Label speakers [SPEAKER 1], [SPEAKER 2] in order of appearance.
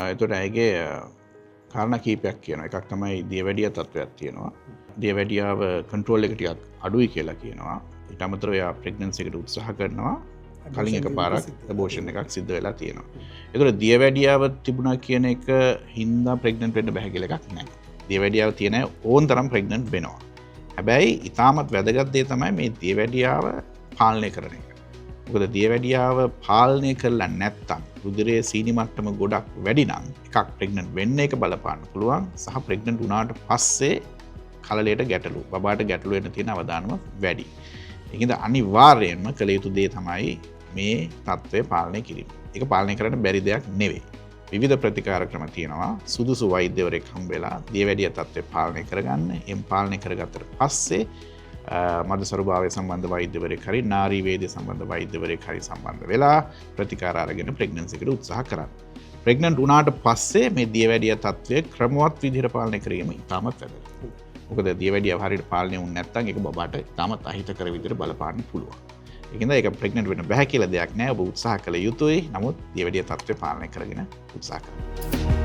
[SPEAKER 1] එතකොට ඇයගේ කාරණා කීපයක් කියනවා. එකක් තමයි දියවැඩිය තත්ත්වයක් තියෙනවා. දියවැඩියාව කන්ට්‍රෝල් එක ටිකක් අඩුයි කියලා කියනවා. ඊට අමතරව එයා ප්‍රෙග්නන්සි එකට උත්සාහ කරනවා. කලින් එකපාරක් ඇබෝෂන් එකක් සිද්ධ වෙලා තියෙනවා. ඒතකොට දියවැඩියාව තිබුණා කියන එක හින්දා ප්‍රෙග්නන්ට් වෙන්න බැහැ කියලා එකක් නැහැ. දියවැඩියාව තියෙන අය ඕන තරම් ප්‍රෙග්නන්ට් වෙනවා. හැබැයි ඉතාමත් වැදගත් දේ තමයි මේ දියවැඩියාව පාලනය කරන එක. මොකද දියවැඩියාව පාලනය කරලා නැත්තම් රුධිරයේ සීනි මට්ටම ගොඩක් වැඩි නම් එකක් ප්‍රෙග්නන්ට් වෙන්න එක බලපාන්න පුළුවන් සහ ප්‍රෙග්නන්ට් වුණාට පස්සේ කලලයට ගැටලු බබාට ගැටලු වෙන්න තියෙන අවදානම වැඩි. ඒකින්ද අනිවාර්යයෙන්ම කළ යුතු දේ තමයි මේ තත්ත්වය පාලනය කිරීම. ඒක පාලනය කරන්න බැරි දෙයක් නෙවෙයි. විවිධ ප්‍රතිකාර ක්‍රම තියෙනවා. සුදුසු වෛද්‍යවරයෙක් හම්බෙලා දියවැඩිය තත්ත්වය පාලනය කරගන්න. එම් පාලනය කරගත්තට පස්සේ මදසරු භාවය සම්බන්ධ වෛද්‍යවරයෙක් හරි නාරී වේදය සම්බන්ධ වෛද්‍යවරයෙක් හරි සම්බන්ධ වෙලා ප්‍රතිකාර අරගෙන ප්‍රෙග්නන්සි එකට උත්සාහ කරන්න. ප්‍රෙග්නන්ට් වුණාට පස්සේ මේ දියවැඩිය තත්ත්වය ක්‍රමවත් විදිහට පාලනය කිරීම ඉතාමත් වැදගත්. මොකද දියවැඩිය හරියට පාලනය වුනේ නැත්නම් ඒක බබාට ඉතාමත් අහිතකර විදිහට බලපාන්න පුළුවන්. ඒකින්ද ඒක ප්‍රෙග්නන්ට් වෙන්න බෑ කියලා දෙයක් නෑ. ඔබ උත්සාහ කළ යුතුයි. නමුත් දියවැඩිය තත්ත්වය පාලනය කරගෙන උත්සාහ කරන්න.